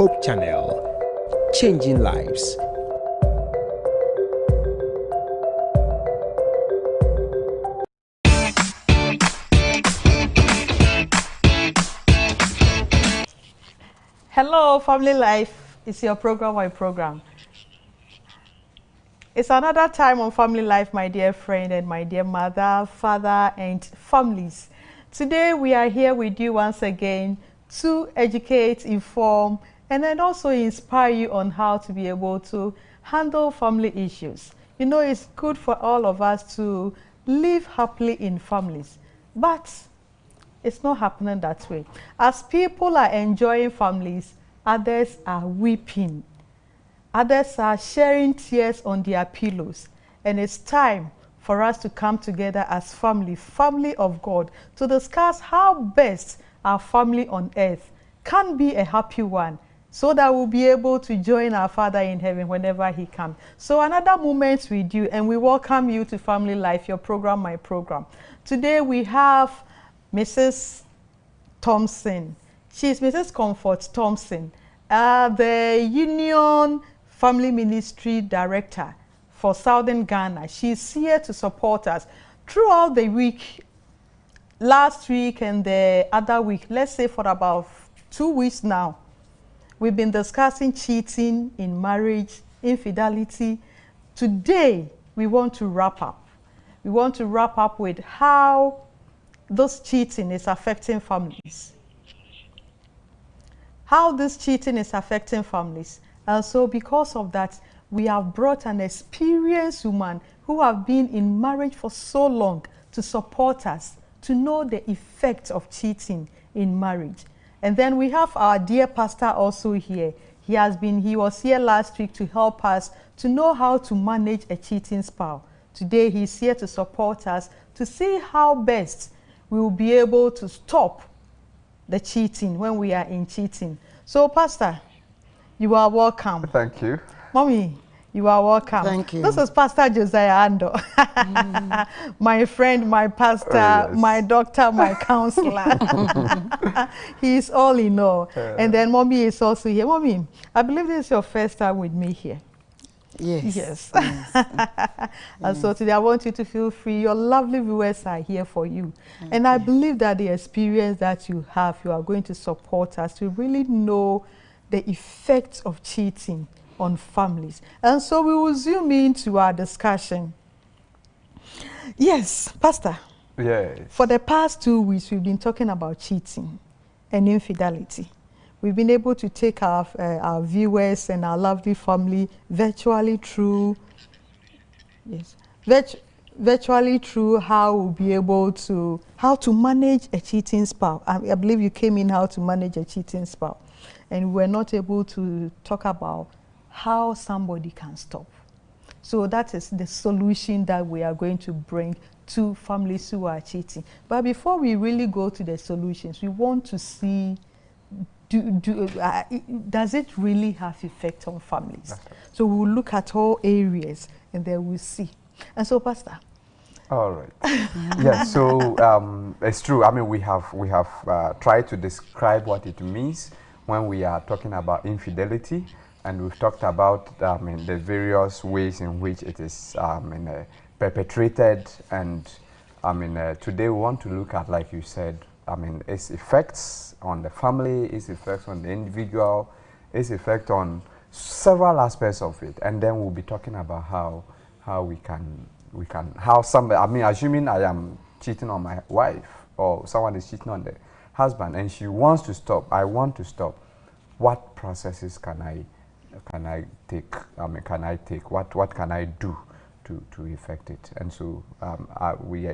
Hope Channel, changing lives. Hello, Family Life. It's your program, my program. It's another time on Family Life, my dear friend and my dear mother, father, and families. Today, we are here with you once again to educate, inform, and then also inspire you on how to be able to handle family issues. You know, it's good for all of us to live happily in families, but it's not happening that way. As people are enjoying families, others are weeping. Others are sharing tears on their pillows. And it's time for us to come together as family, family of God, to discuss how best our family on earth can be a happy one, so that we'll be able to join our Father in heaven whenever He comes. So another moment with you, and we welcome you to Family Life, your program, my program. Today we have Mrs. Thompson. She's Mrs. Comfort Thompson, the Union Family Ministry Director for Southern Ghana. She's here to support us throughout the week, last week and the other week, let's say for about 2 weeks now. We've been discussing cheating in marriage, infidelity. Today, we want to wrap up. We want to wrap up with how this cheating is affecting families. How this cheating is affecting families. And so because of that, we have brought an experienced woman who have been in marriage for so long to support us, to know the effect of cheating in marriage. And then we have our dear pastor also here. He was here last week to help us to know how to manage a cheating spouse. Today he's here to support us to see how best we will be able to stop the cheating when we are in cheating. So, Pastor, you are welcome. Thank you. Mommy, you are welcome. Thank you. This is Pastor Josiah Ando. My friend, my pastor, yes. my doctor, my counselor. He is all in all. And then Mommy is also here. Mommy, I believe this is your first time with me here. Yes. Yes. And so today I want you to feel free. Your lovely viewers are here for you. And I believe that the experience that you have, you are going to support us to really know the effects of cheating on families. And so we will zoom into our discussion. Yes, Pastor. Yes. For the past 2 weeks, we've been talking about cheating and infidelity. We've been able to take our viewers and our lovely family virtually through, virtually through how we'll be able to, how to manage a cheating spouse. I believe you came in how to manage a cheating spouse. And we're not able to talk about how somebody can stop. So that is the solution that we are going to bring to families who are cheating. But before we really go to the solutions, we want to see, does it really have effect on families? So we'll look at all areas and then we'll see. And so, Pastor. All right. Yes. So it's true. I mean, we have tried to describe what it means when we are talking about infidelity, and we've talked about the various ways in which it is perpetrated. And today we want to look at, like you said, its effects on the family, its effects on the individual, its effect on several aspects of it, and then we'll be talking about how we can how somebody, assuming I am cheating on my wife or someone is cheating on the husband and she wants to stop, I want to stop, what processes can I take? What can I do to effect it? And so we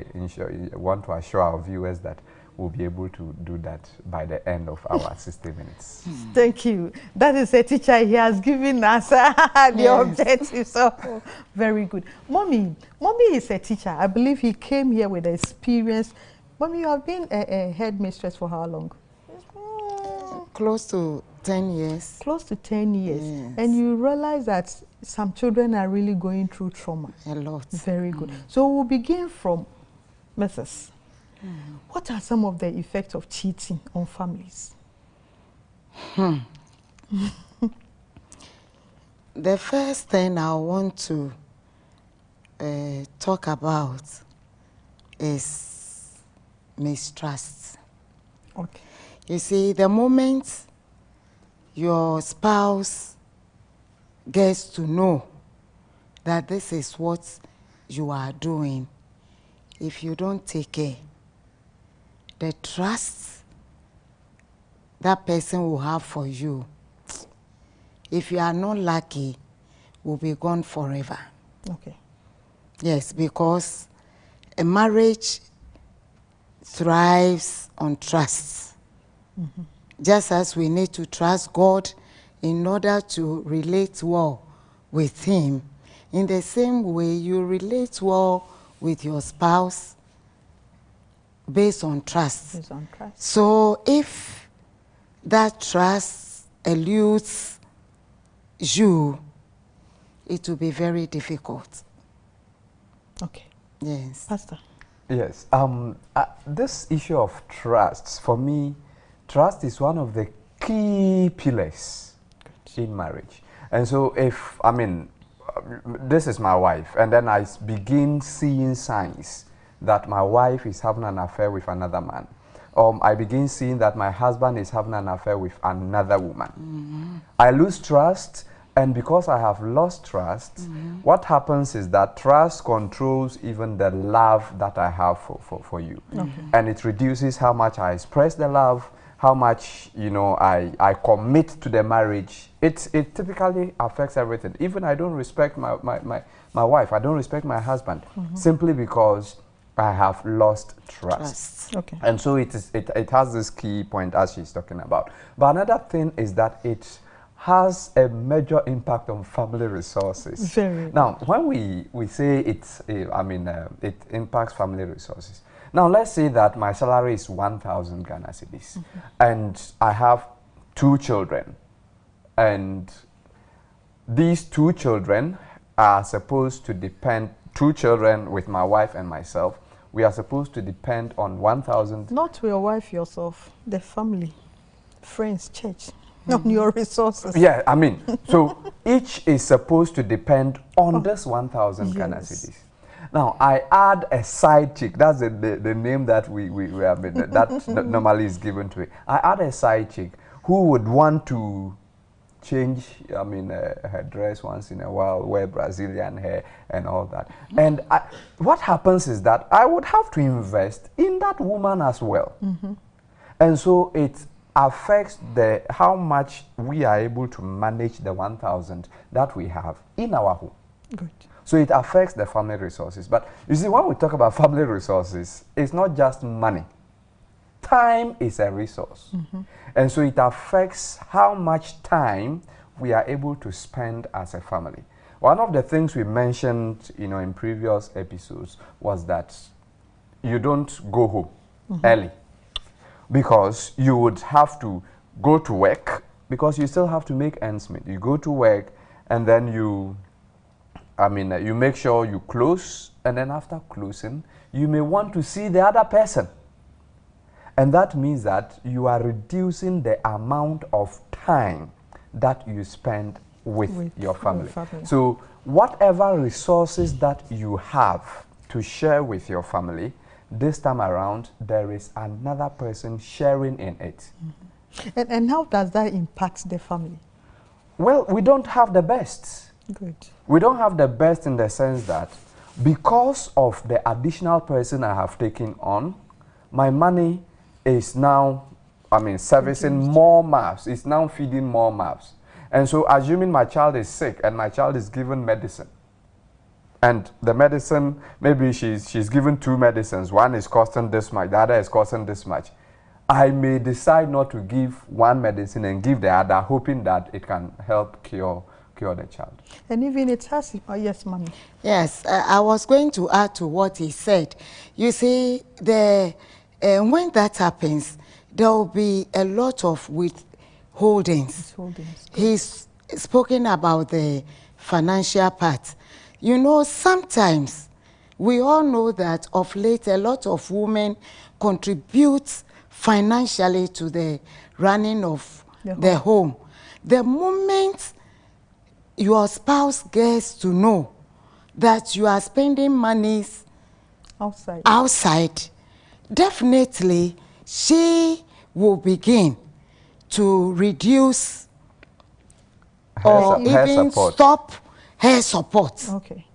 want to assure our viewers that we'll be able to do that by the end of our 60 minutes. Thank you. That is a teacher. He has given us the objective. So very good. Mommy is a teacher. I believe he came here with experience. Mommy, you have been a headmistress for how long? Close to 10 years. Close to 10 years. Yes. And you realize that some children are really going through trauma. A lot. Very good. So we'll begin from Mrs. What are some of the effects of cheating on families? The first thing I want to talk about is mistrust. Okay. You see, the moment your spouse gets to know that this is what you are doing, if you don't take care, the trust that person will have for you, if you are not lucky, will be gone forever. Okay. Yes, because a marriage thrives on trust. Mm-hmm. Just as we need to trust God in order to relate well with Him, in the same way you relate well with your spouse based on trust. Based on trust. So if that trust eludes you, it will be very difficult. Okay. Yes. Pastor. Yes. This issue of trust, for me, trust is one of the key pillars in marriage. And so if, I mean, this is my wife, and then I begin seeing signs that my wife is having an affair with another man. I begin seeing that my husband is having an affair with another woman. Mm-hmm. I lose trust, and because I have lost trust, mm-hmm. what happens is that trust controls even the love that I have for you. Okay. And it reduces how much I express the love, how much, you know, I commit to the marriage. It typically affects everything. Even I don't respect my wife, I don't respect my husband, mm-hmm. simply because I have lost trust. Okay. And so it has this key point as she's talking about. But another thing is that it has a major impact on family resources. Very. Now, when we say it impacts family resources. Now, let's say that my salary is 1,000 Ghana cedis, mm-hmm. and I have 2 children, and these 2 children are supposed to depend, 2 children with my wife and myself, we are supposed to depend on 1,000. Not your wife, yourself, the family, friends, church, mm-hmm. on your resources. Yeah, I mean, so each is supposed to depend on this 1,000 Ghana cedis. Now, I add a side chick. That's the name that we have been, that normally is given to it. I add a side chick who would want to change, her dress once in a while, wear Brazilian hair and all that. And what happens is that I would have to invest in that woman as well. Mm-hmm. And so it affects how much we are able to manage the 1,000 that we have in our home. Good. So it affects the family resources. But you see, when we talk about family resources, it's not just money. Time is a resource. Mm-hmm. And so it affects how much time we are able to spend as a family. One of the things we mentioned, in previous episodes was that you don't go home mm-hmm. early, because you would have to go to work, because you still have to make ends meet. You go to work, and then you make sure you close, and then after closing, you may want to see the other person. And that means that you are reducing the amount of time that you spend with your family. So whatever resources that you have to share with your family, this time around, there is another person sharing in it. Mm-hmm. And how does that impact the family? Well, we don't have the best. Good. We don't have the best in the sense that because of the additional person I have taken on, my money is now, servicing more mouths. It's now feeding more mouths. And so assuming my child is sick and my child is given medicine, and the medicine, maybe she's given 2 medicines. One is costing this much, the other is costing this much. I may decide not to give one medicine and give the other, hoping that it can help cure the child. And even it has, yes, Mommy. Yes, I was going to add to what he said. You see, when that happens, there will be a lot of withholdings. He's spoken about the financial part. Sometimes we all know that of late a lot of women contribute financially to the running of the home. The moment your spouse gets to know that you are spending monies outside, definitely she will begin to reduce or even stop her support. Okay.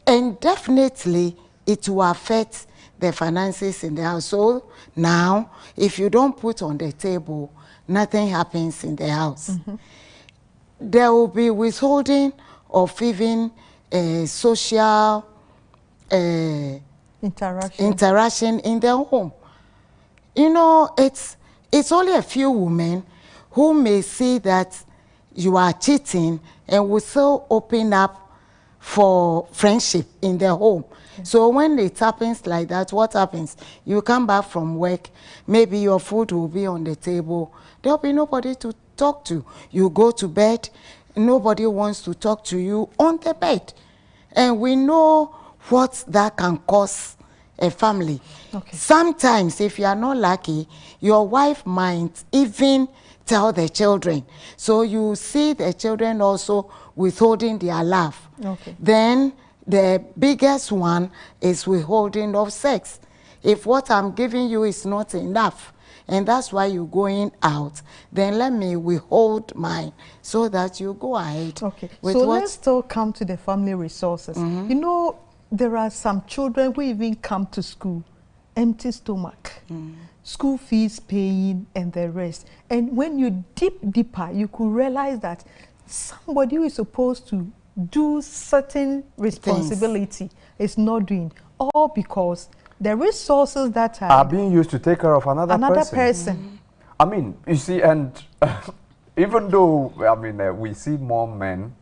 And definitely it will affect the finances in the house. So now, if you don't put on the table, nothing happens in the house. There will be withholding of even social interaction in the home. You know, it's only a few women who may see that you are cheating and will still open up for friendship in the home. So when it happens like that, what happens? You come back from work, maybe your food will be on the table. There will be nobody to talk to. You go to bed, nobody wants to talk to you on the bed. And we know what that can cause a family. Okay. Sometimes, if you are not lucky, your wife might even tell the children. So you see the children also withholding their love. Okay. Then the biggest one is withholding of sex. If what I'm giving you is not enough, and that's why you're going out, then let me withhold mine so that you go ahead. Okay, with so what? let's still come to the family resources. You know, there are some children who even come to school empty stomach, school fees paying and the rest. And when you dig deeper, you could realize that somebody who is supposed to do certain responsibility is not doing, all because the resources that are being used to take care of another person. I mean, you see, and even though, I mean, we see more men,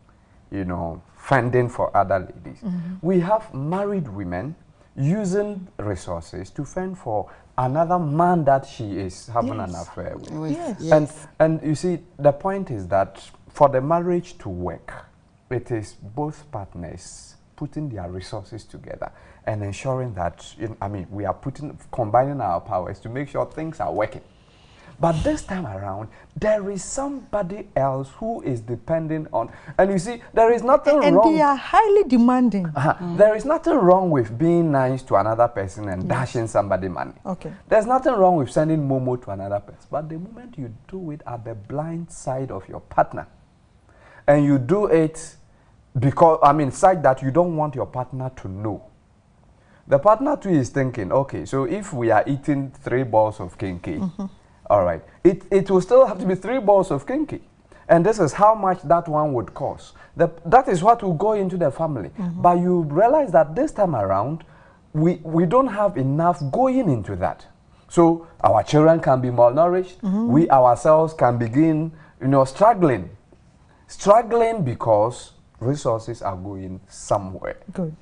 you know, fending for other ladies, we have married women using resources to fend for another man that she is having an affair with. Yes. And you see, the point is that for the marriage to work, it is both partners putting their resources together and ensuring that, I mean, we are combining our powers to make sure things are working. But this time around, there is somebody else who is depending on, and you see, there is nothing wrong. And they are highly demanding. There is nothing wrong with being nice to another person and dashing somebody money. Okay. There's nothing wrong with sending Momo to another person. But the moment you do it at the blind side of your partner, and you do it because, I mean, such that you don't want your partner to know, the partner too is thinking, okay, so if we are eating 3 balls of kinky, all right, it will still have to be 3 balls of kinky. And this is how much that one would cost. That is what will go into the family. But you realize that this time around, we don't have enough going into that. So our children can be malnourished. We ourselves can begin, you know, struggling because resources are going somewhere. Good.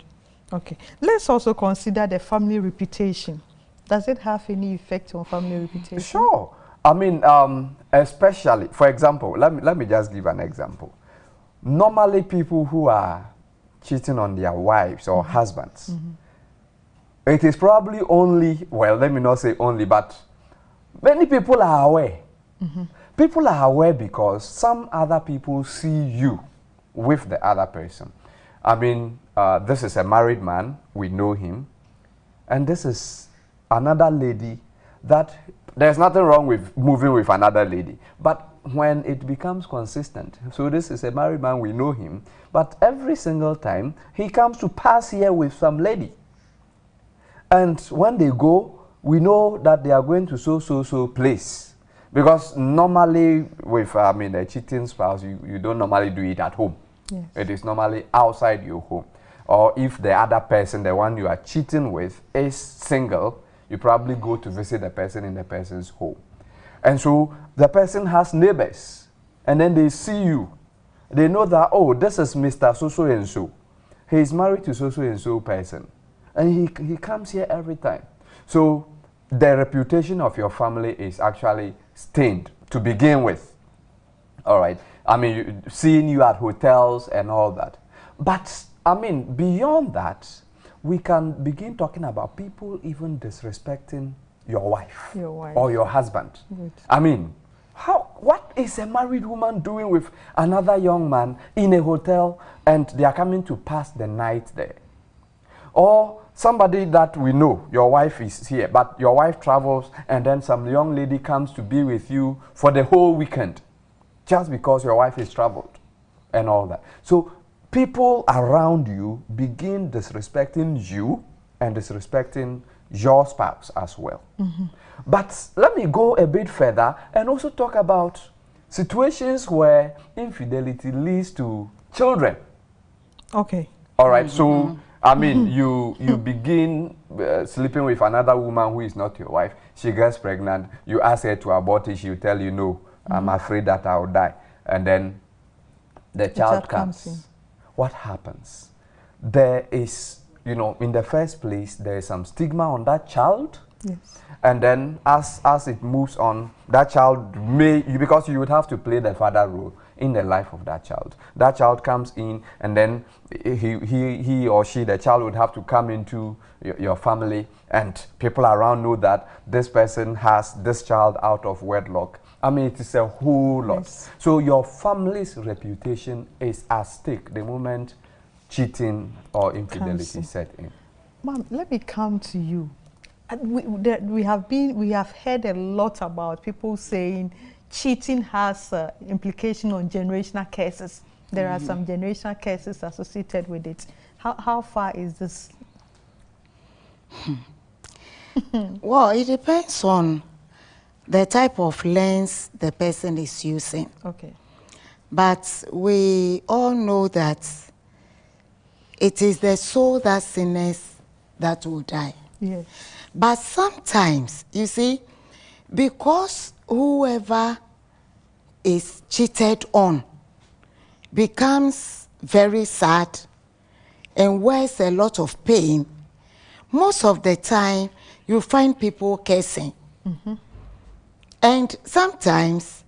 Okay. Let's also consider the family reputation. Does it have any effect on family reputation? Sure. I mean, especially, for example, let me just give an example. Normally, people who are cheating on their wives or husbands, it is probably only, well, let me not say only, but many people are aware. People are aware because some other people see you with the other person. I mean, this is a married man, we know him, and this is another lady that there's nothing wrong with moving with another lady, but when it becomes consistent, so this is a married man, we know him, but every single time he comes to pass here with some lady, and when they go, we know that they are going to so place, because normally with a cheating spouse, you don't normally do it at home. Yes. It is normally outside your home. Or if the other person, the one you are cheating with, is single, you probably go to visit the person in the person's home. And so the person has neighbors, and then they see you. They know that, oh, this is Mr. So-so-and-so. He is married to so-so-and-so person. And he comes here every time. So the reputation of your family is actually stained to begin with. All right. I mean, seeing you at hotels and all that. But, I mean, beyond that, we can begin talking about people even disrespecting your wife or your husband. Good. I mean, What is a married woman doing with another young man in a hotel and they are coming to pass the night there? Or somebody that we know, your wife is here, but your wife travels and then some young lady comes to be with you for the whole weekend just because your wife is traveled and all that. So people around you begin disrespecting you and disrespecting your spouse as well. But let me go a bit further and also talk about situations where infidelity leads to children. Okay. All right, so I mean, you begin sleeping with another woman who is not your wife. She gets pregnant. You ask her to abort it. She will tell you, no, I'm afraid that I will die. And then the child comes in. What happens? There is, you know, in the first place, there is some stigma on that child. Yes. And then as it moves on, that child may, because you would have to play the father role in the life of that child. That child comes in and then he or she, the child would have to come into your family, and people around know that this person has this child out of wedlock. I mean, it is a whole lot. Yes. So your family's reputation is at stake the moment cheating or infidelity set in. Mom, let me come to you. We have heard a lot about people saying cheating has implication on generational curses. There are some generational curses associated with it. How far is this? Well, it depends on the type of lens the person is using. Okay. But we all know that it is the soul that sinners that will die. Yes. But sometimes, you see, because whoever is cheated on becomes very sad and wears a lot of pain, most of the time you find people cursing. And sometimes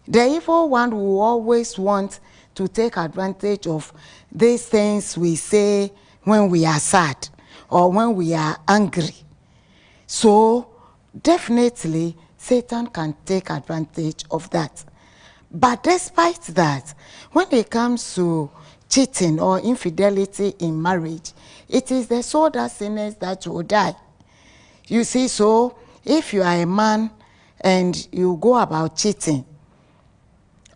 the evil one will always want to take advantage of these things we say when we are sad or when we are angry. So definitely Satan can take advantage of that. But despite that, when it comes to cheating or infidelity in marriage, it is the soul that sinners that will die. You see, so if you are a man and you go about cheating,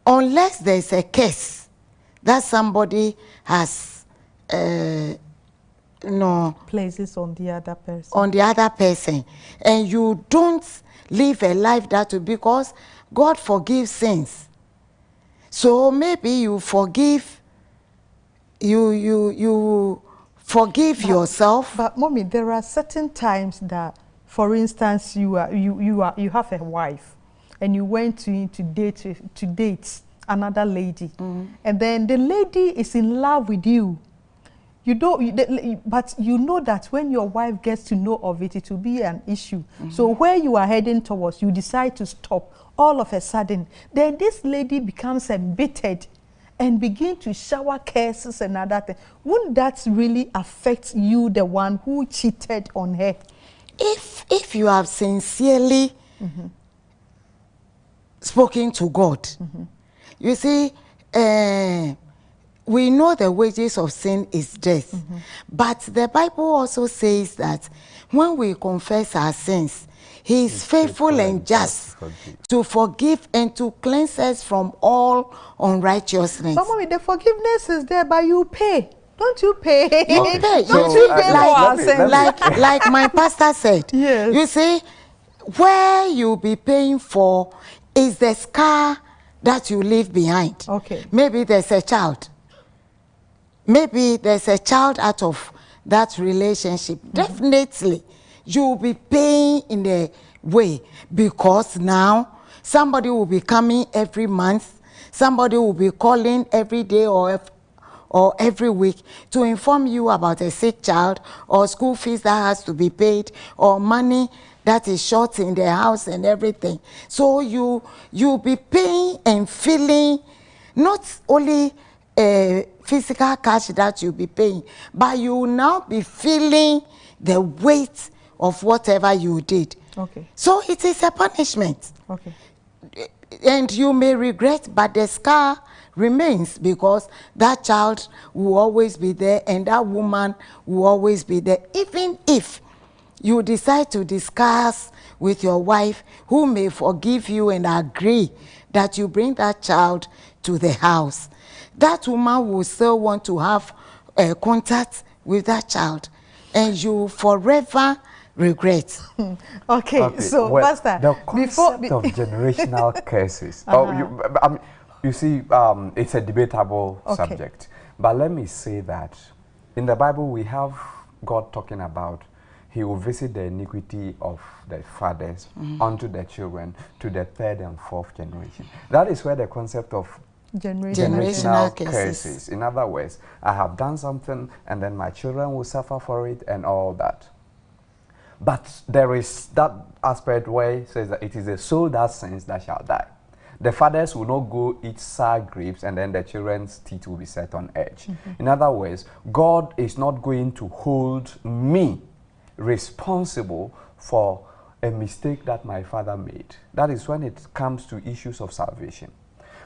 unless there is a case that somebody has places on the other person, and you don't live a life that way, because God forgives sins. So maybe you forgive yourself. But mommy, there are certain times that, for instance, you have a wife and you went to date another lady, and then the lady is in love with you. But you know that when your wife gets to know of it, it will be an issue. So where you are heading towards, you decide to stop. All of a sudden, then this lady becomes embittered and begin to shower curses and other things. Wouldn't that really affect you, the one who cheated on her? If you have sincerely spoken to God, you see, we know the wages of sin is death. But the Bible also says that when we confess our sins, He is faithful and just to forgive and to cleanse us from all unrighteousness. But mommy, the forgiveness is there, but you pay. Don't you pay? You pay. Don't you pay for our sins? Like my pastor said. Yes. You see, where you'll be paying for is the scar that you leave behind. Okay. Maybe there's a child. Maybe there's a child out of that relationship. Definitely, you'll be paying in a way, because now somebody will be coming every month, somebody will be calling every day or every week to inform you about a sick child, or school fees that has to be paid, or money that is short in the house and everything. So you'll be paying and feeling not only physical cash that you'll be paying, but you will now be feeling the weight of whatever you did. Okay. So it is a punishment. Okay. and you may regret, but the scar remains, because that child will always be there and that woman will always be there. Even if you decide to discuss with your wife, who may forgive you and agree that you bring that child to the house, that woman will still want to have contact with that child, and you forever regret. Okay, so well, Pastor, the concept of generational curses. You see, it's a debatable subject. But let me say that in the Bible we have God talking about He will visit the iniquity of the fathers unto the children to the third and fourth generation. That is where the concept of generational curses. In other words, I have done something and then my children will suffer for it and all that. But there is that aspect where it says that it is the soul that sins that shall die. The fathers will not go eat sour grapes and then the children's teeth will be set on edge. In other words, God is not going to hold me responsible for a mistake that my father made. That is when it comes to issues of salvation.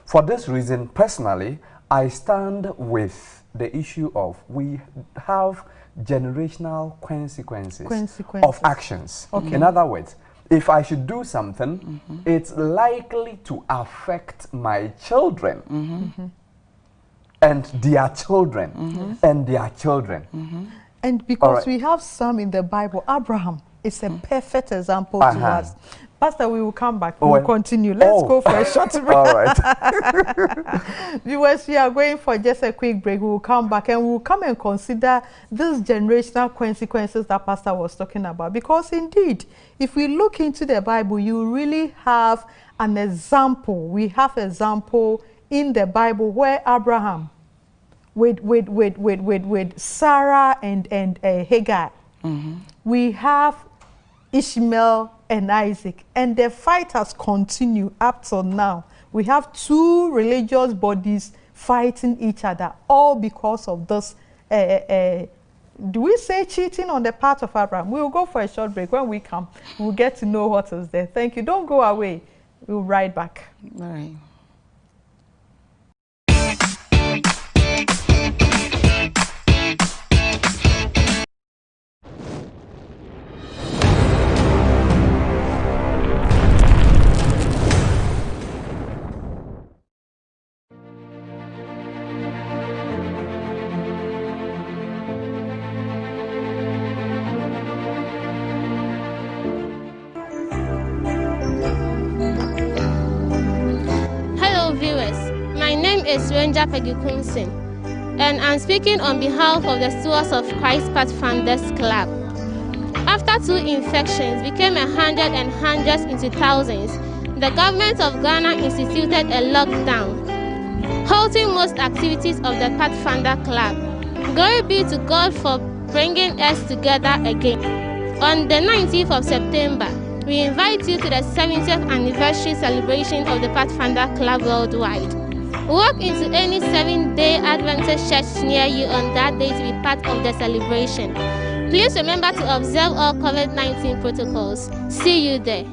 For this reason, personally, I stand with the issue of we have generational consequences. Of actions. In other words, if I should do something, it's likely to affect my children and their children and their children. And because we have some in the Bible, Abraham is a perfect example to us. Pastor, we will come back. We will continue. Let's go for a short break. All right. Viewers, we are going for just a quick break. We will come back and we will come and consider these generational consequences that Pastor was talking about. Because indeed, if we look into the Bible, you really have an example. We have an example in the Bible where Abraham, with Sarah and Hagar, we have Ishmael and Isaac, and the fight has continued up till now. We have two religious bodies fighting each other, all because of this. Do we say cheating on the part of Abraham? We will go for a short break. When we come, we'll get to know what is there. Thank you. Don't go away. We'll be right back. All right. Is Ranger Peggy Kunsin, and I'm speaking on behalf of the stewards of Christ Pathfinders Club. After two infections became hundreds and hundreds into thousands, the government of Ghana instituted a lockdown, halting most activities of the Pathfinder Club. Glory be to God for bringing us together again. On the 19th of September, we invite you to the 70th anniversary celebration of the Pathfinder Club worldwide. Walk into any 7-day Adventist church near you on that day to be part of the celebration. Please remember to observe all COVID-19 protocols. See you there.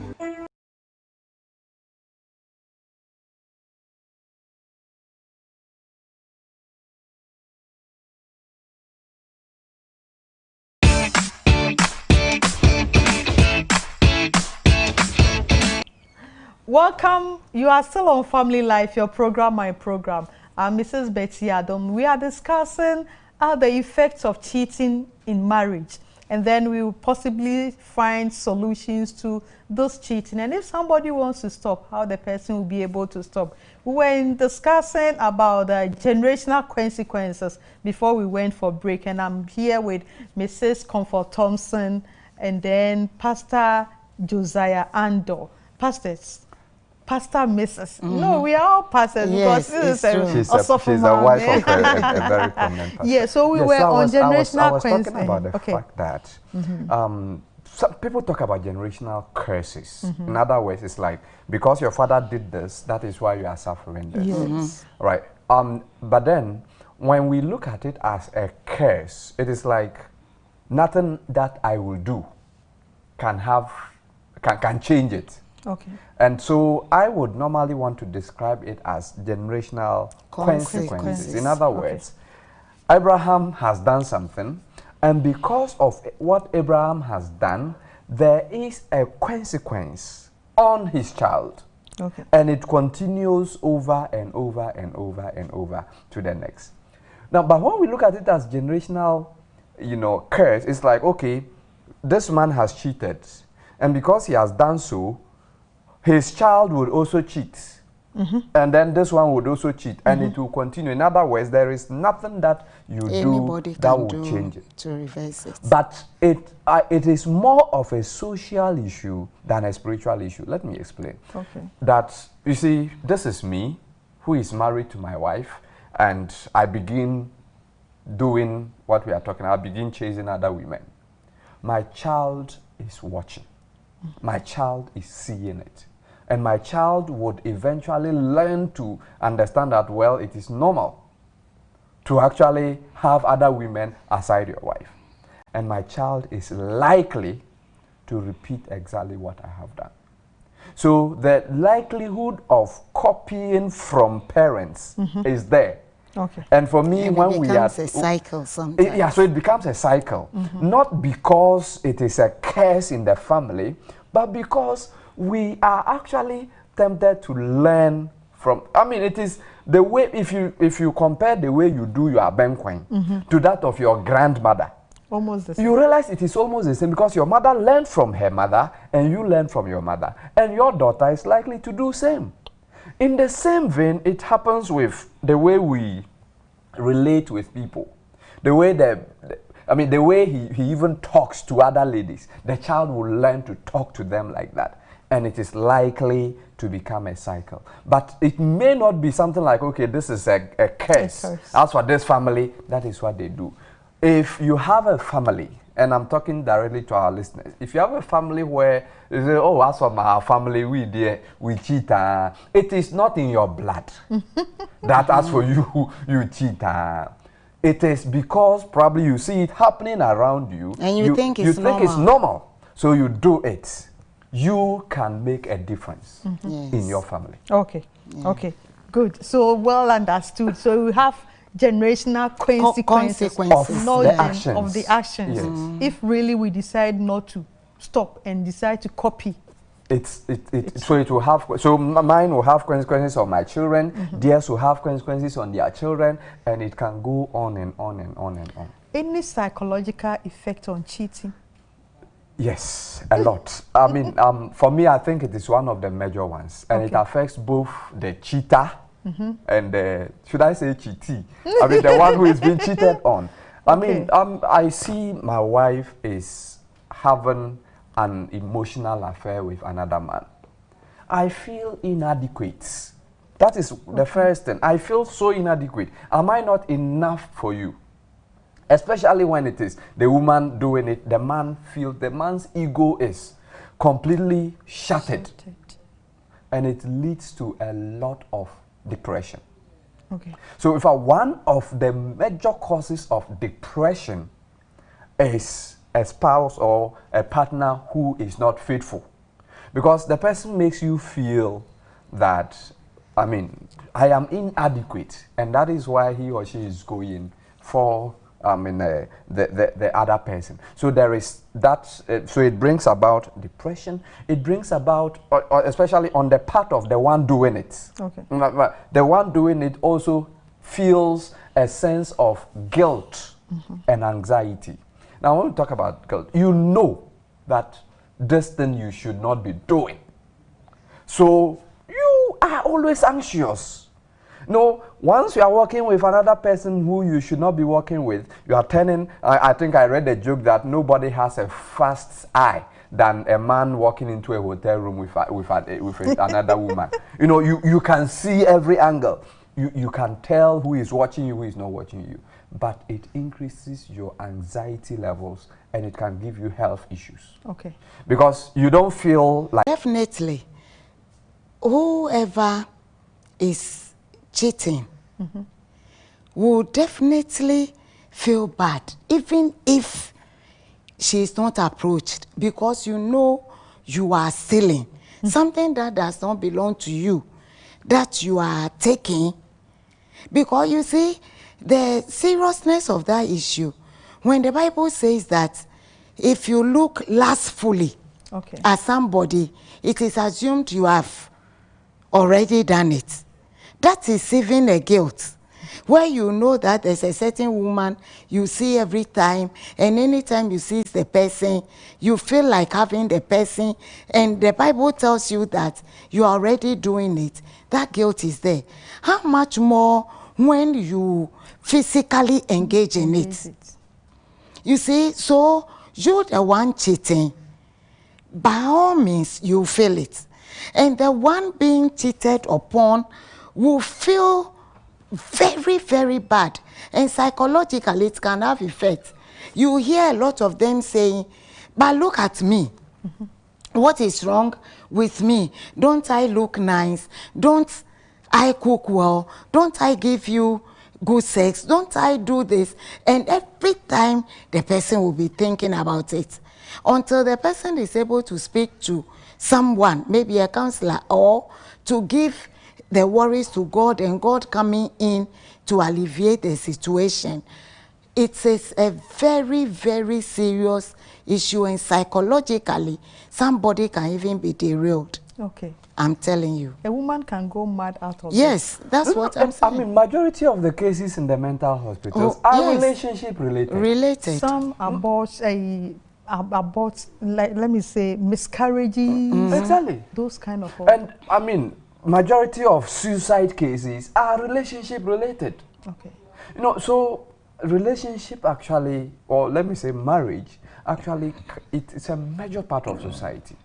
Welcome. You are still on Family Life, your program, my program. I'm Mrs. Betty Adam. We are discussing the effects of cheating in marriage. And then we will possibly find solutions to this cheating. And if somebody wants to stop, how the person will be able to stop. We were discussing about the generational consequences before we went for break. And I'm here with Mrs. Comfort Thompson and then Pastor Josiah Andor. Pastors. Pastor Mrs. No, we are all pastors because this is she's a wife of a very prominent pastor. Yeah, so we were on generational consequences. I was talking about the fact that some people talk about generational curses. In other words, it's like, because your father did this, that is why you are suffering this. Yes. Right. But then, when we look at it as a curse, it is like nothing that I will do can change it. Okay. And so I would normally want to describe it as generational consequences. In other words, Abraham has done something, and because of what Abraham has done, there is a consequence on his child. Okay. And it continues over and over and over and over to the next. Now, but when we look at it as generational, curse, it's like, okay, this man has cheated. And because he has done so, his child would also cheat. And then this one would also cheat. And it will continue. In other words, there is nothing that you do that will change it. To reverse it. But it is more of a social issue than a spiritual issue. Let me explain. Okay. That, you see, this is me, who is married to my wife, and I begin doing what we are talking about. I begin chasing other women. My child is watching. My child is seeing it. And my child would eventually learn to understand that, well, it is normal to actually have other women aside your wife. And my child is likely to repeat exactly what I have done. So the likelihood of copying from parents is there. Okay. And for me, And when it we are... becomes a cycle sometimes. Yeah, so it becomes a cycle. Not because it is a curse in the family, but because we are actually tempted to learn from... I mean, it is the way... If you compare the way you do your benquang to that of your grandmother, Almost the same. you realize it is almost the same, because your mother learned from her mother and you learned from your mother. And your daughter is likely to do same. In the same vein, it happens with the way we relate with people. The way the way he even talks to other ladies. The child will learn to talk to them like that. And it is likely to become a cycle. But it may not be something like, okay, this is a curse. As for this family, that is what they do. If you have a family, and I'm talking directly to our listeners, if you have a family where they say, oh, as for my family, we cheat, it is not in your blood. That as for you, you cheat. It is because probably you see it happening around you. And you think it's normal. So you do it. You can make a difference in your family. Okay. Okay. Good. So well understood. So we have generational consequences of the actions. Yes. If really we decide not to stop and decide to copy. So it will have, so mine will have consequences on my children, theirs will have consequences on their children, and it can go on and on and on and on. Any psychological effect on cheating? Yes, a lot. I mean, for me, I think it is one of the major ones, and it affects both the cheater and the, should I say cheatee? I mean, the one who is being cheated on. I mean, I see my wife is having an emotional affair with another man. I feel inadequate. That is the first thing. I feel so inadequate. Am I not enough for you? Especially when it is the woman doing it, the man's ego is completely shattered. And it leads to a lot of depression. Okay. So if one of the major causes of depression is a spouse or a partner who is not faithful, because the person makes you feel that, I mean, I am inadequate, and that is why he or she is going for the other person. So there is that, so it brings about depression. It brings about, especially on the part of the one doing it. Okay. The one doing it also feels a sense of guilt and anxiety. Now, when we talk about guilt, you know that this thing you should not be doing. So you are always anxious. No, once you are working with another person who you should not be working with, you are turning, I think I read a joke that nobody has a fast eye than a man walking into a hotel room with another woman. You know, you can see every angle. You can tell who is watching you, who is not watching you. But it increases your anxiety levels, and it can give you health issues. Okay. Because you don't feel like... Definitely, whoever is cheating will definitely feel bad, even if she is not approached, because you know you are stealing. something that does not belong to you, that you are taking. Because you see, the seriousness of that issue, when the Bible says that if you look lustfully at somebody, it is assumed you have already done it. That is even a guilt. Where you know that there's a certain woman you see every time, and anytime you see the person, you feel like having the person, and the Bible tells you that you are already doing it. That guilt is there. How much more when you physically engage in it? You see, so you're the one cheating. By all means, you feel it. And the one being cheated upon will feel very, very bad. And psychologically, it can have effect. You hear a lot of them saying, but look at me. What is wrong with me? Don't I look nice? Don't I cook well? Don't I give you good sex? Don't I do this? And every time the person will be thinking about it, until the person is able to speak to someone, maybe a counselor, or to give the worries to God, and God coming in to alleviate the situation. It is a very, very serious issue, and psychologically, somebody can even be derailed. Okay. I'm telling you. A woman can go mad out of Yes, that's what I'm saying. I mean, majority of the cases in the mental hospitals are relationship related. Some abort, let me say, miscarriages. Exactly. Those kind of. And I mean, majority of suicide cases are relationship related. Okay. You know, so relationship actually, or let me say marriage, actually, it's a major part of society.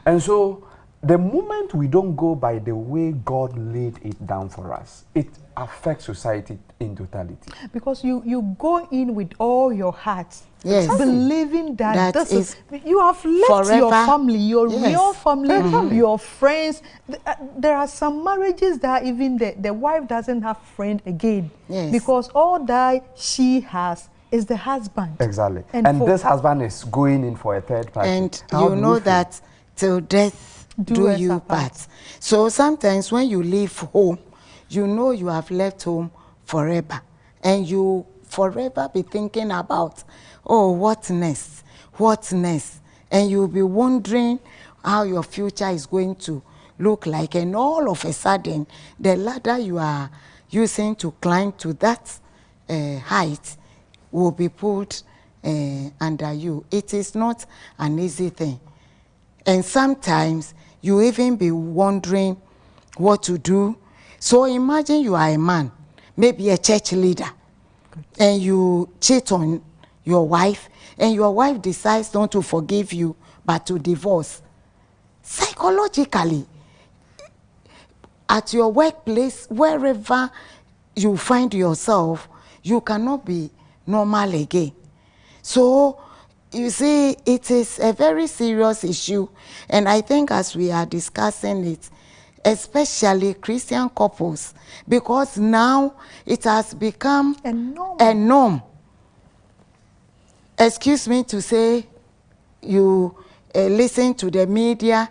And so the moment we don't go by the way God laid it down for us, it affects society in totality. Because you go in with all your heart, yes, believing that this is, you have left forever. Your family, your Yes. real family, your friends. There are some marriages that even the wife doesn't have friend again, yes, because all that she has is the husband. Exactly. And this husband is going in for a third party. And you know that till death do you part. So sometimes when you leave home, you know you have left home forever. And you forever be thinking about, oh, what next? What next? And you'll be wondering how your future is going to look like. And all of a sudden, the ladder you are using to climb to that height will be pulled under you. It is not an easy thing. And sometimes you even be wondering what to do. So imagine you are a man, maybe a church leader, and you cheat on your wife, and your wife decides not to forgive you, but to divorce. Psychologically, at your workplace, wherever you find yourself, you cannot be normal again. So, you see, it is a very serious issue, and I think as we are discussing it, especially Christian couples, because now it has become a norm. Excuse me to say, you listen to the media,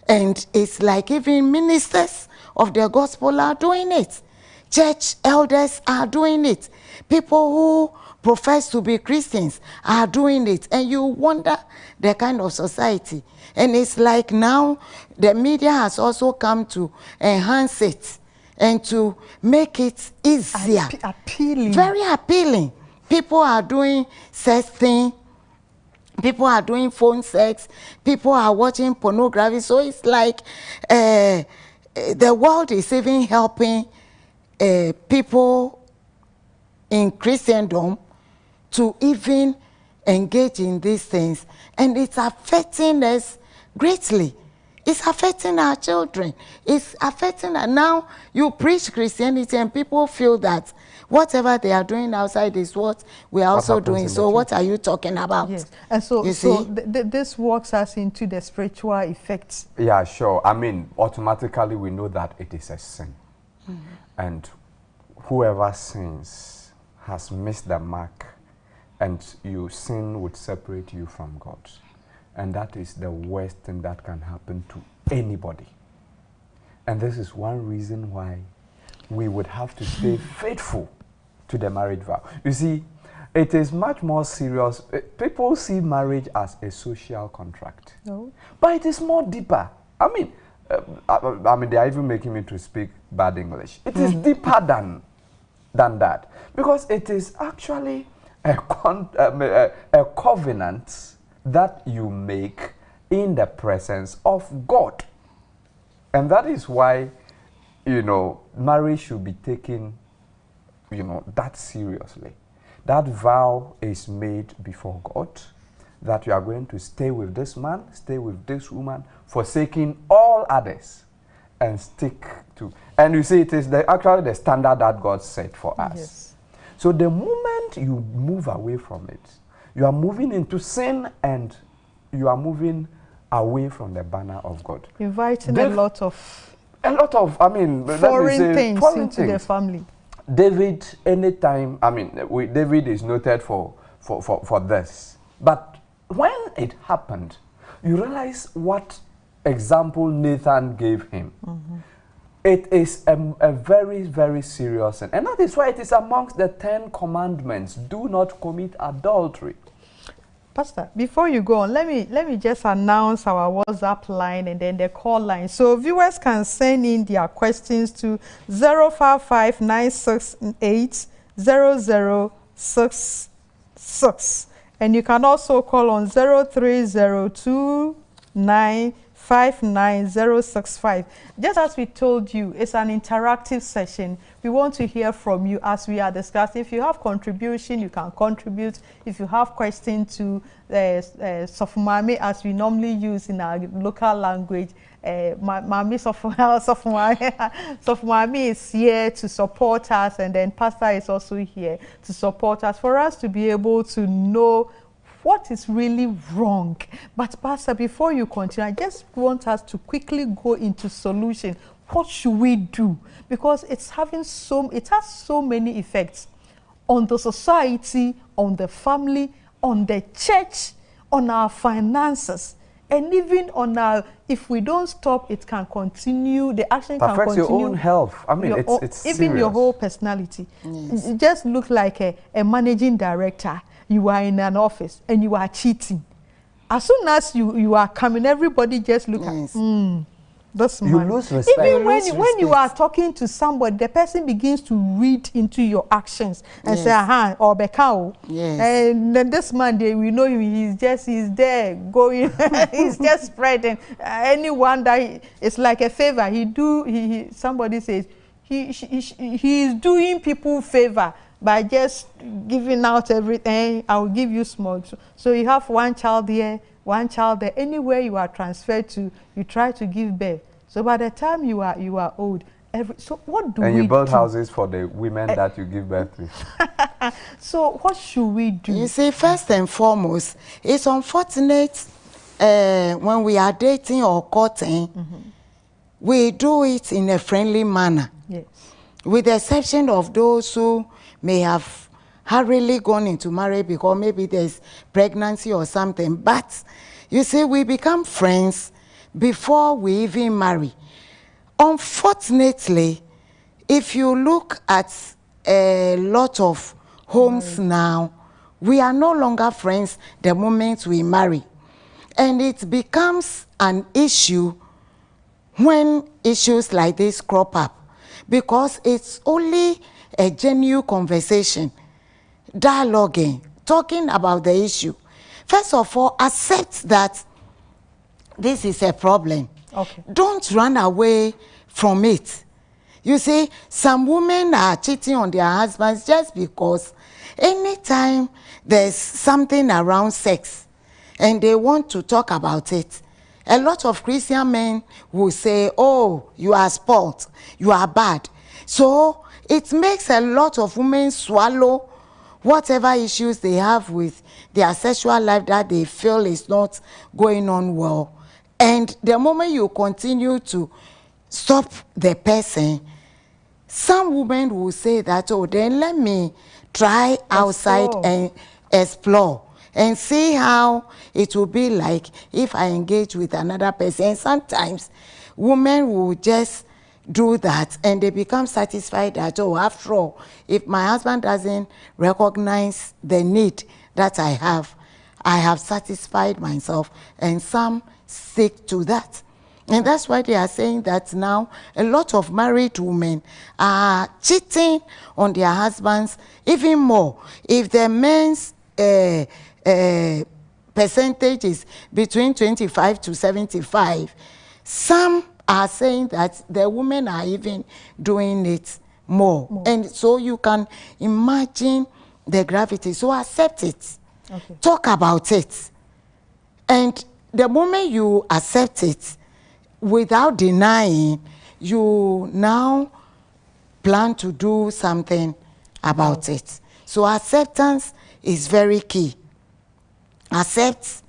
and it's like even ministers of the gospel are doing it. Church elders are doing it. People who profess to be Christians are doing it, and you wonder the kind of society. And it's like now the media has also come to enhance it and to make it easier. Appealing. Very appealing. People are doing sexting, people are doing phone sex, people are watching pornography. So it's like the world is even helping people in Christendom to even engage in these things. And it's affecting us greatly. It's affecting our children. It's affecting us. Now you preach Christianity and people feel that whatever they are doing outside is what we are also doing. So what are you talking about? Yes. And so, this walks us into the spiritual effects. Yeah, sure. I mean, automatically we know that it is a sin. And whoever sins has missed the mark, and sin would separate you from God. and that is the worst thing that can happen to anybody. And this is one reason why we would have to stay faithful to the marriage vow. You see, it is much more serious. People see marriage as a social contract. No. But it is more deeper. I mean, they are even making me to speak bad English. It is deeper than that. Because it is actually a covenant that you make in the presence of God. And that is why, you know, marriage should be taken, you know, that seriously. That vow is made before God, that you are going to stay with this man, stay with this woman, forsaking all others, and stick to. And you see, it is actually the standard that God set for us. Yes. So the moment you move away from it, you are moving into sin, and you are moving away from the banner of God. Inviting a lot of, I mean, foreign things into the family. David, anytime, I mean, David is noted for this. But when it happened, you realize what example Nathan gave him. It is a very, very serious sin. And that is why it is amongst the 10 commandments. Do not commit adultery. Pastor, before you go on, let me just announce our WhatsApp line and then the call line. So viewers can send in their questions to 055-968-0066. And you can also call on 0302959065. Just as we told you, it's an interactive session. We want to hear from you as we are discussing. If you have contribution, you can contribute. If you have questions to Sofumami, as we normally use in our local language, Mami Sofumami is here to support us, and then Pastor is also here to support us, for us to be able to know what is really wrong. But Pastor, before you continue, I just want us to quickly go into solution. What should we do? Because it has so many effects on the society, on the family, on the church, on our finances, and even on our, if we don't stop, it can continue, the action can continue. Affects your own health. I mean, it's even serious. your whole personality. Yes. You just look like a managing director. You are in an office and you are cheating. As soon as you are coming, everybody just look at this man. You lose respect. Even when you are talking to somebody, the person begins to read into your actions and say, aha, or bekao. Yes. And then this man, we know him, he's there going, he's just spreading. Anyone that it's like a favor. Somebody says, he is doing people favor by just giving out everything. I will give you small. So you have one child here, one child there. Anywhere you are transferred to, you try to give birth. So by the time you are old, so what do we do? And you build houses for the women that you give birth to. So what should we do? You see, first and foremost, it's unfortunate when we are dating or courting, we do it in a friendly manner. Yes. With the exception of those who may have hurriedly gone into marriage because maybe there's pregnancy or something. But you see, we become friends before we even marry. Unfortunately, if you look at a lot of homes now, we are no longer friends the moment we marry. And it becomes an issue when issues like this crop up, because it's only a genuine conversation, dialoguing, talking about the issue. First of all, accept that this is a problem. Okay. Don't run away from it. You see, some women are cheating on their husbands just because anytime there's something around sex and they want to talk about it, a lot of Christian men will say, oh, you are spoiled, you are bad. So it makes a lot of women swallow whatever issues they have with their sexual life that they feel is not going on well. And the moment you continue to stop the person, some women will say that, oh, then let me try outside and explore. and see how it will be like if I engage with another person. And sometimes women will just do that and they become satisfied that, oh, after all, if my husband doesn't recognize the need that I have satisfied myself, and some stick to that. And that's why they are saying that now a lot of married women are cheating on their husbands even more. If the men's percentage is between 25 to 75, some are saying that the women are even doing it more. And so you can imagine the gravity. So accept it. Okay. Talk about it. And the moment you accept it, without denying, you now plan to do something about it. So acceptance is very key. Accept,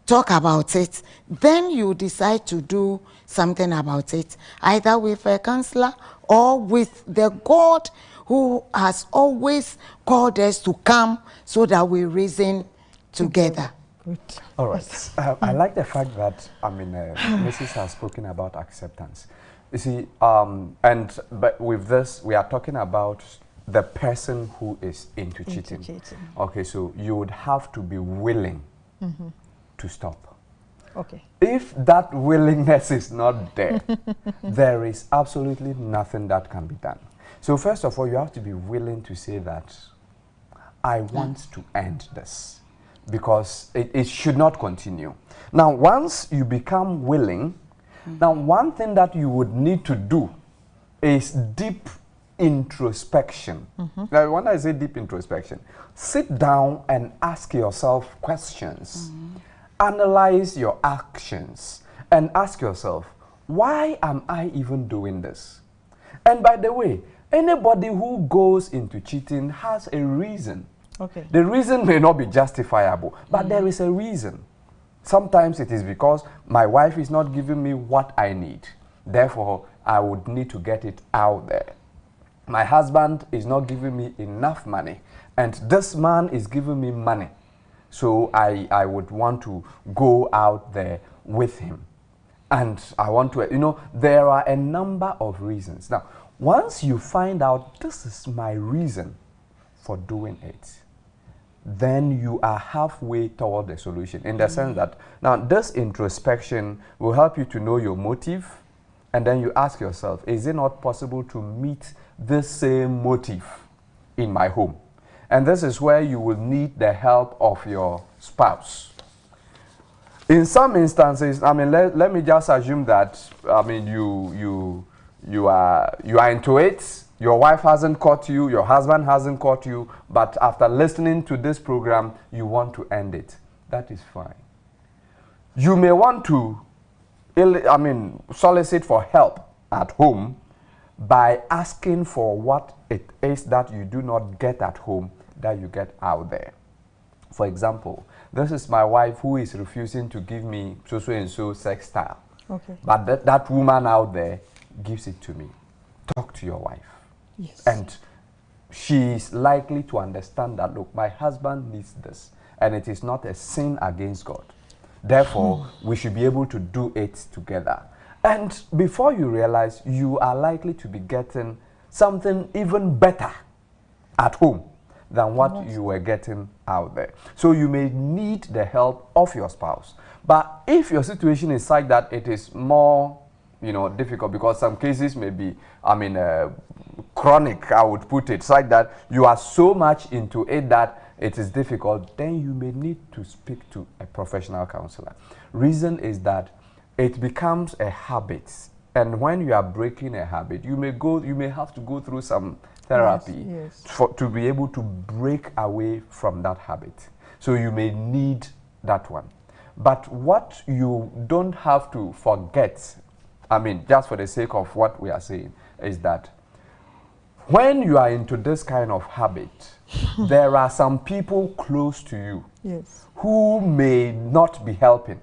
talk about it, then you decide to do something about it, either with a counselor or with the God who has always called us to come so that we reason together. Good. All right. I like the fact that, I mean, Mrs. has spoken about acceptance. You see, but with this, we are talking about the person who is into cheating. Okay, so you would have to be willing to stop. Okay. If that willingness is not there, there is absolutely nothing that can be done. So first of all, you have to be willing to say that I want to end this, because it should not continue. Now, once you become willing, now one thing that you would need to do is deep introspection. Now, when I say deep introspection, sit down and ask yourself questions. Analyze your actions and ask yourself, why am I even doing this? And by the way, anybody who goes into cheating has a reason. Okay. The reason may not be justifiable, but there is a reason. Sometimes it is because my wife is not giving me what I need. Therefore, I would need to get it out there. My husband is not giving me enough money, and this man is giving me money. So I would want to go out there with him. And I want to, you know, there are a number of reasons. Now, once you find out this is my reason for doing it, then you are halfway toward the solution, in the sense that now this introspection will help you to know your motive, and then you ask yourself, is it not possible to meet this same motive in my home? And this is where you will need the help of your spouse. In some instances, I mean, let me just assume that, I mean, you are into it. Your wife hasn't caught you, your husband hasn't caught you, but after listening to this program, you want to end it. That is fine. You may want to, solicit for help at home by asking for what it is that you do not get at home that you get out there. For example, this is my wife who is refusing to give me so and so sex style. Okay. But that woman out there gives it to me. Talk to your wife. Yes. And she's likely to understand that, look, my husband needs this, and it is not a sin against God. Therefore, we should be able to do it together. And before you realize, you are likely to be getting something even better at home than what you were getting out there. So you may need the help of your spouse. But if your situation is like that, it is more, difficult, because some cases may be, chronic, I would put it. It's like that you are so much into it that it is difficult, then you may need to speak to a professional counselor. Reason is that it becomes a habit. And when you are breaking a habit, you may have to go through some therapy to be able to break away from that habit. So you may need that one. But what you don't have to forget, just for the sake of what we are saying, is that when you are into this kind of habit, there are some people close to you who may not be helping.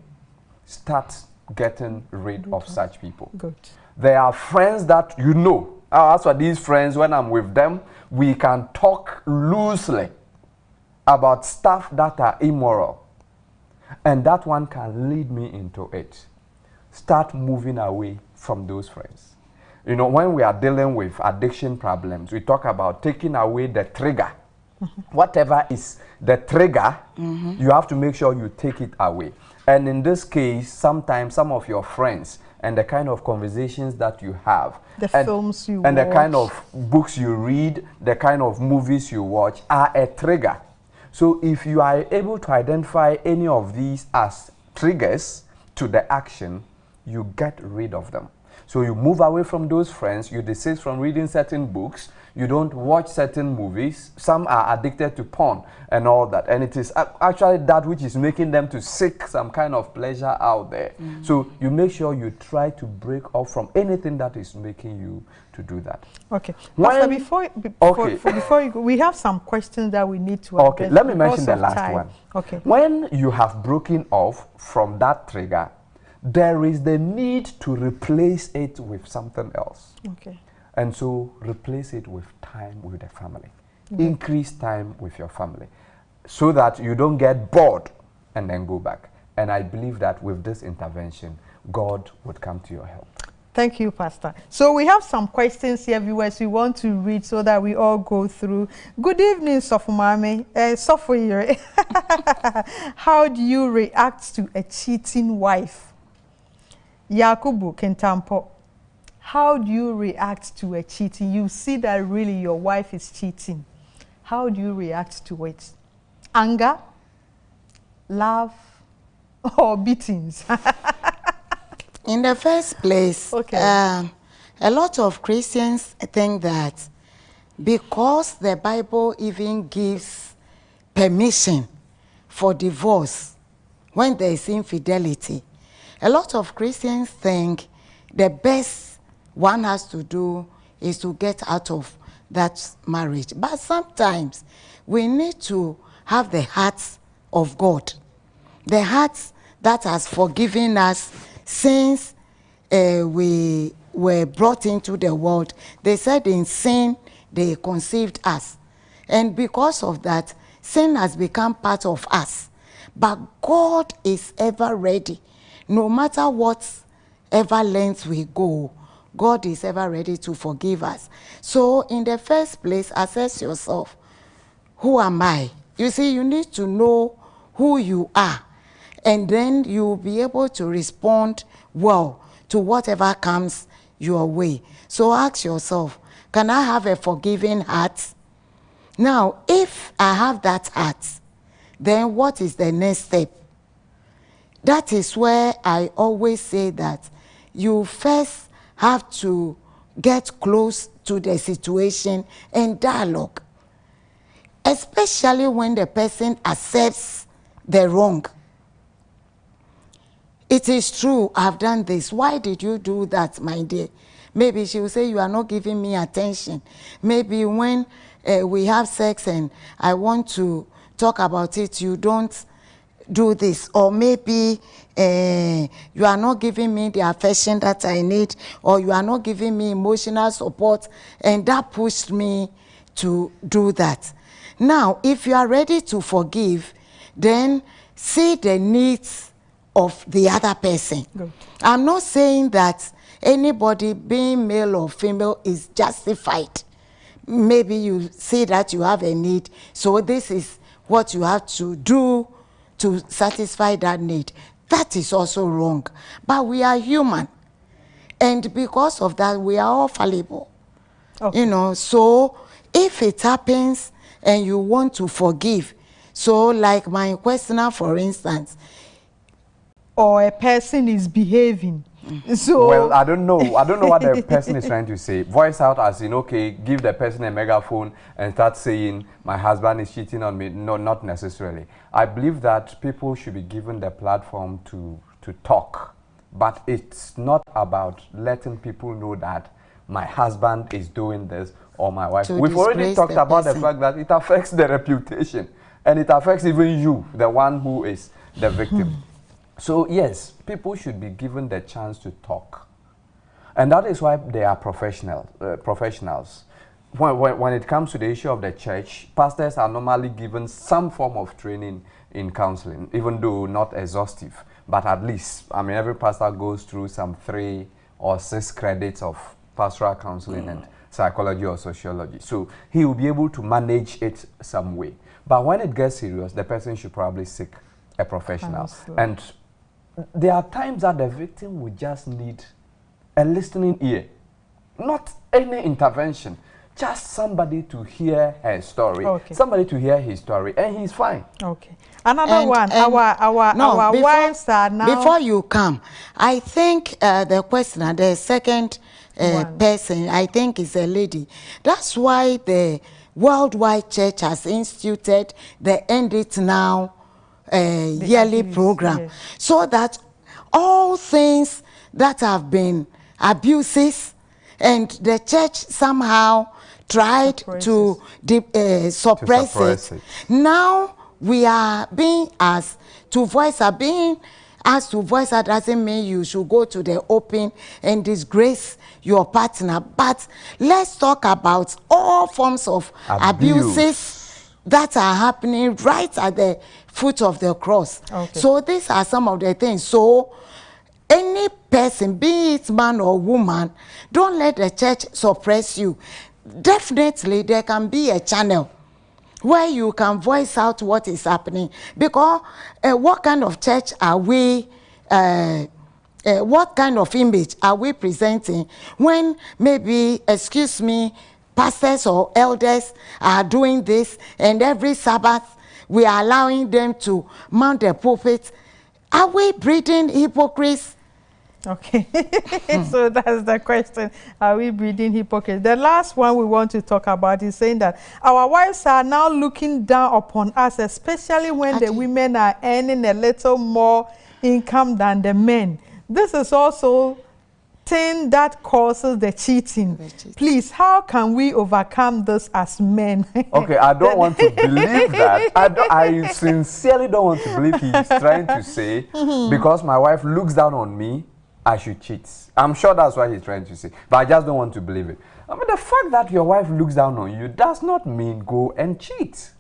Start getting rid of such people. Good. There are friends that you know. As for these friends, when I'm with them, we can talk loosely. about stuff that are immoral, and that one can lead me into it, start moving away from those friends. You know, when we are dealing with addiction problems, we talk about taking away the trigger. Whatever is the trigger, you have to make sure you take it away. And in this case, sometimes some of your friends and the kind of conversations that you have, the films you and watch, the kind of books you read, the kind of movies you watch are a trigger. So if you are able to identify any of these as triggers to the action, you get rid of them. So you move away from those friends, you desist from reading certain books, you don't watch certain movies. Some are addicted to porn and all that. And it is actually that which is making them to seek some kind of pleasure out there. So you make sure you try to break off from anything that is making you to do that. Okay. Pastor, before you go, we have some questions that we need to address. Okay, let me mention the last one. Okay. When you have broken off from that trigger, there is the need to replace it with something else. Okay. And so replace it with time with the family. Increase time with your family so that you don't get bored and then go back. And I believe that with this intervention, God would come to your help. Thank you, Pastor. So we have some questions here, viewers, we want to read so that we all go through. Good evening, Sofumame. Sofuyere. How do you react to a cheating wife? Yakubu Kentampo. How do you react to a cheating? You see that really your wife is cheating. How do you react to it? Anger, love, or beatings? In the first place, a lot of Christians think that because the Bible even gives permission for divorce when there is infidelity, a lot of Christians think the best one has to do is to get out of that marriage. But sometimes we need to have the heart of God, the heart that has forgiven us since we were brought into the world. They said in sin they conceived us, and because of that, sin has become part of us. But God is ever ready. No matter whatever lengths we go, God is ever ready to forgive us. So in the first place, assess yourself. Who am I? You see, you need to know who you are, and then you'll be able to respond well to whatever comes your way. So ask yourself, can I have a forgiving heart? Now, if I have that heart, then what is the next step? That is where I always say that you first have to get close to the situation and dialogue, especially when the person accepts the wrong. It is true, I've done this. Why did you do that, my dear? Maybe she will say, you are not giving me attention. Maybe when we have sex and I want to talk about it, you don't do this. Or maybe you are not giving me the affection that I need, or you are not giving me emotional support, and that pushed me to do that. Now, if you are ready to forgive, then see the needs of the other person. Good. I'm not saying that anybody, being male or female, is justified. Maybe you see that you have a need, so this is what you have to do to satisfy that need. That is also wrong. But we are human, and because of that, we are all fallible. Okay. You know, so if it happens and you want to forgive, so like my questioner, for instance, or a person is behaving. So well, I don't know what the person is trying to say. Voice out as in, okay, give the person a megaphone and start saying my husband is cheating on me. No, not necessarily. I believe that people should be given the platform to talk, but it's not about letting people know that my husband is doing this or my wife. We've already talked about the fact that it affects the reputation, and it affects even you, the one who is the victim. So yes, people should be given the chance to talk. And that is why they are professionals. when it comes to the issue of the church, pastors are normally given some form of training in counseling, even though not exhaustive. But at least, I mean, every pastor goes through some 3 or 6 credits of pastoral counseling and psychology or sociology. So he will be able to manage it some way. But when it gets serious, the person should probably seek a professional. And there are times that the victim will just need a listening ear, not any intervention, just somebody to hear her story, somebody to hear his story, and he's fine. Okay. Another one, our wives are now... Before you come, I think the question, the second person, I think is a lady. That's why the Worldwide Church has instituted the End It Now yearly program, so that all things that have been abuses and the church somehow tried to suppress it. Now we are being asked to voice our being asked to voice that doesn't mean you should go to the open and disgrace your partner. But let's talk about all forms of abuses that are happening right at the foot of the cross. So these are some of the things. So any person, be it man or woman, don't let the church suppress you. Definitely there can be a channel where you can voice out what is happening, because what kind of church are we, what kind of image are we presenting when maybe, excuse me, pastors or elders are doing this, and every Sabbath we are allowing them to mount the pulpit? Are we breeding hypocrites? Okay, so that's the question. Are we breeding hypocrites? The last one we want to talk about is saying that our wives are now looking down upon us, especially when the women are earning a little more income than the men. This is also thing that causes the cheating. Please, how can we overcome this as men? Okay, I don't want to believe that. I sincerely don't want to believe he's trying to say, because my wife looks down on me, I should cheat. I'm sure that's what he's trying to say, but I just don't want to believe it. I mean, the fact that your wife looks down on you does not mean go and cheat.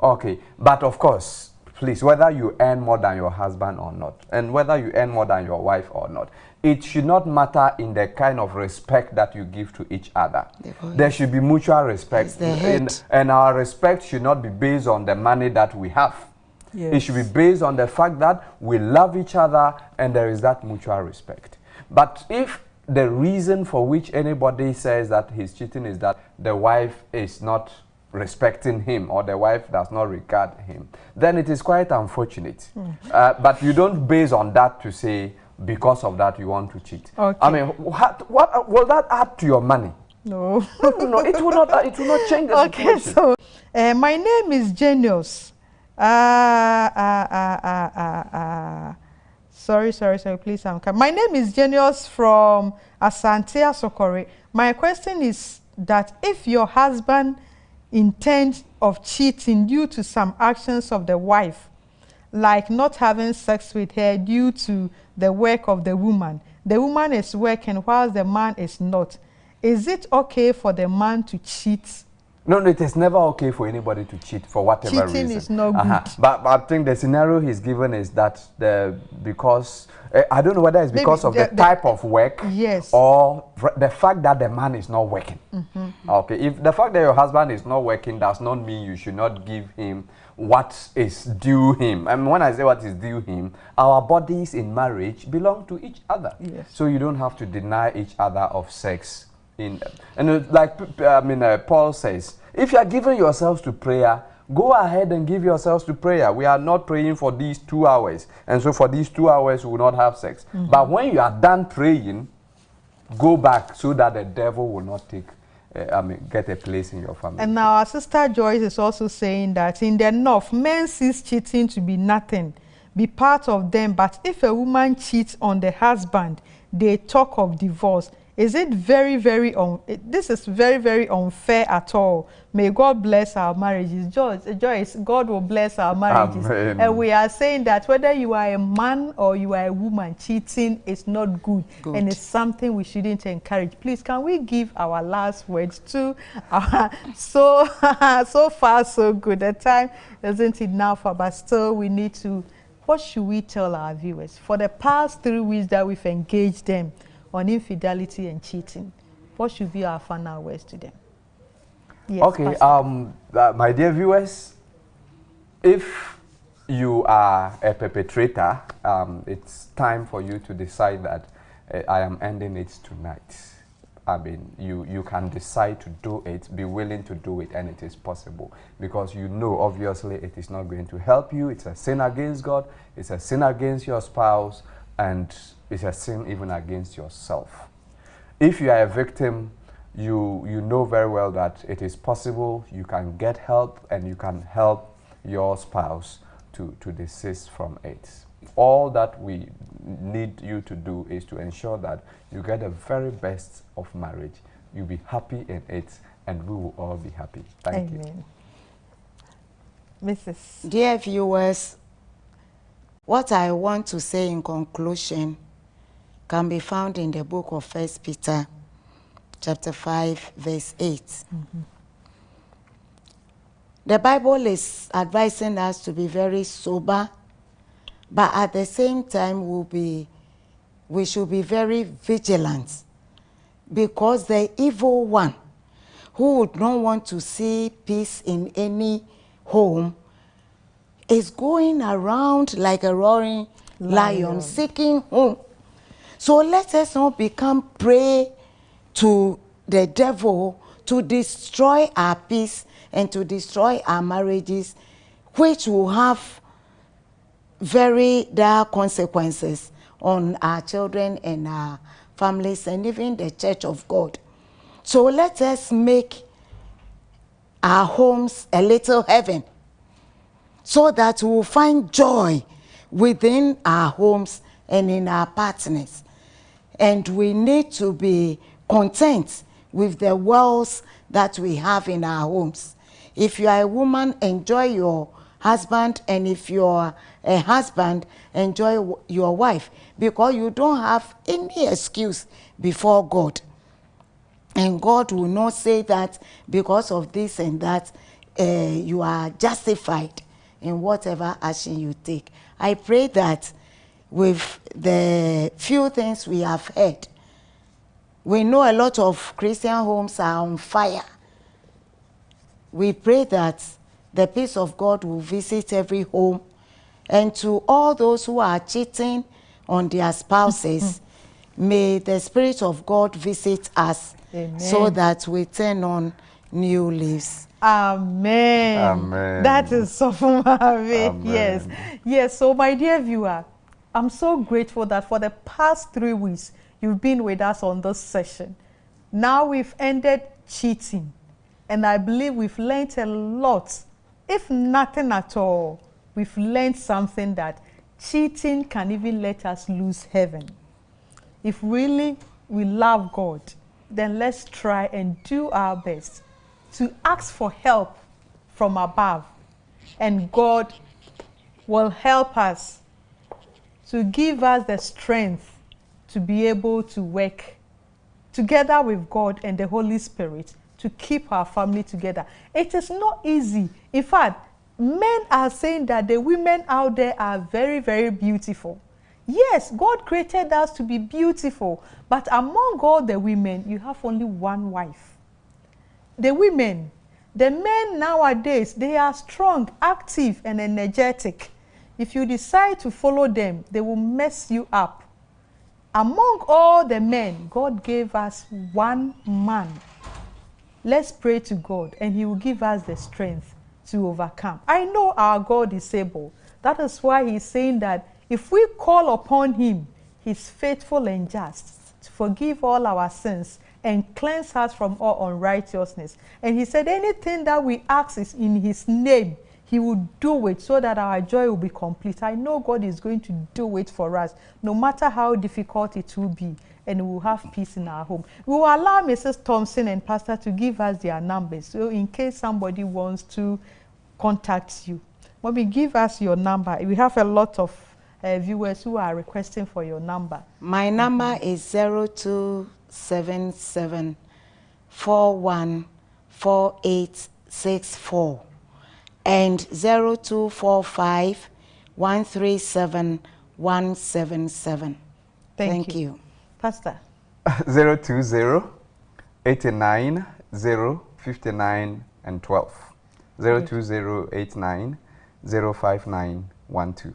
Okay, but of course, please, whether you earn more than your husband or not, and whether you earn more than your wife or not, it should not matter in the kind of respect that you give to each other. There should be mutual respect, and our respect should not be based on the money that we have. It should be based on the fact that we love each other and there is that mutual respect. But if the reason for which anybody says that he's cheating is that the wife is not respecting him or the wife does not regard him, then it is quite unfortunate. But you don't base on that to say because of that you want to cheat. I mean, what will that add to your money? No. No, it will not change the situation. So my name is Genius. Sorry, please. My name is Genius from Asante Asokore. My question is that if your husband intends of cheating due to some actions of the wife, like not having sex with her due to the work of the woman is working whilst the man is not, is it okay for the man to cheat? No, it is never okay for anybody to cheat for whatever reason. Cheating is not good. But I think the scenario he's given is that because I don't know whether it's because of the type of work, or the fact that the man is not working. Okay, if the fact that your husband is not working does not mean you should not give him what is due him. I mean, when I say what is due him, our bodies in marriage belong to each other. So you don't have to deny each other of sex. And like Paul says, if you are giving yourselves to prayer, go ahead and give yourselves to prayer. We are not praying for these 2 hours, and so for these 2 hours we will not have sex. But when you are done praying, go back so that the devil will not get a place in your family. And now our sister Joyce is also saying that in the north, men sees cheating to be nothing, be part of them. But if a woman cheats on the husband, they talk of divorce. Is it very, very, this is very, very unfair at all. May God bless our marriages. Joyce, God will bless our marriages. Amen. And we are saying that whether you are a man or you are a woman, cheating is not good. And it's something we shouldn't encourage. Please, can we give our last words to our, so far so good. The time isn't enough, but still we need to, what should we tell our viewers? For the past 3 weeks that we've engaged them on infidelity and cheating, what should be our final words to them? Yes, okay, my dear viewers, if you are a perpetrator, it's time for you to decide that I am ending it tonight. I mean, you can decide to do it, be willing to do it, and it is possible. Because you know, obviously, it is not going to help you. It's a sin against God. It's a sin against your spouse. And it's a sin even against yourself. If you are a victim, you know very well that it is possible. You can get help, and you can help your spouse to desist from it. All that we need you to do is to ensure that you get the very best of marriage. You'll be happy in it, and we will all be happy. Thank you. Mrs. Dear viewers, what I want to say in conclusion can be found in the book of 1 Peter, chapter 5, verse 8. Mm-hmm. The Bible is advising us to be very sober, but at the same time we should be very vigilant, because the evil one, who would not want to see peace in any home, is going around like a roaring lion seeking home. So let us not become prey to the devil to destroy our peace and to destroy our marriages, which will have very dire consequences on our children and our families and even the church of God. So let us make our homes a little heaven, so that we will find joy within our homes and in our partners. And we need to be content with the wealth that we have in our homes. If you are a woman, enjoy your husband, and if you are a husband, enjoy your wife, because you don't have any excuse before God. And God will not say that because of this and that, you are justified in whatever action you take. I pray that with the few things we have heard, we know a lot of Christian homes are on fire. We pray that the peace of God will visit every home, and to all those who are cheating on their spouses, may the Spirit of God visit us. Amen. So that we turn on new leaves. Amen. Amen. That is so Amen. Yes. Yes. So my dear viewer, I'm so grateful that for the past 3 weeks, you've been with us on this session. Now we've ended cheating, and I believe we've learned a lot. If nothing at all, we've learned something, that cheating can even let us lose heaven. If really we love God, then let's try and do our best to ask for help from above, and God will help us to give us the strength to be able to work together with God and the Holy Spirit to keep our family together. It is not easy. In fact, men are saying that the women out there are very, very beautiful. Yes, God created us to be beautiful, but among all the women, you have only one wife. The women, the men nowadays, they are strong, active, and energetic. If you decide to follow them, they will mess you up. Among all the men, God gave us one man. Let's pray to God, and He will give us the strength to overcome. I know our God is able. That is why He's saying that if we call upon Him, He's faithful and just to forgive all our sins and cleanse us from all unrighteousness. And He said anything that we ask is in His name, He will do it so that our joy will be complete. I know God is going to do it for us, no matter how difficult it will be, and we will have peace in our home. We will allow Mrs. Thompson and Pastor to give us their numbers, so in case somebody wants to contact you. Mommy, give us your number. We have a lot of viewers who are requesting for your number. My number is 0277 414864 and 0245 137 177. Thank you. Pastor. 020 89 059 and 12. 020 89 059 12.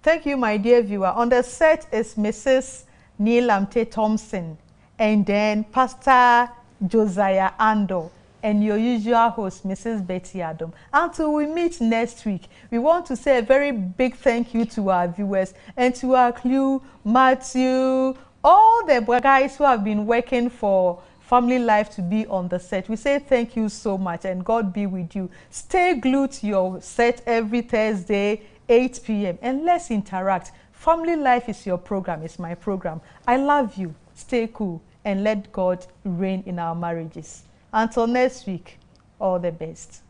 Thank you, my dear viewer. On the set is Mrs. Neelamte Thompson, and then Pastor Josiah Ando, and your usual host, Mrs. Betty Adam. Until we meet next week, we want to say a very big thank you to our viewers and to our crew, Matthew, all the guys who have been working for Family Life to be on the set. We say thank you so much, and God be with you. Stay glued to your set every Thursday, 8 p.m. and let's interact. Family Life is your program, it's my program. I love you. Stay cool and let God reign in our marriages. Until next week, all the best.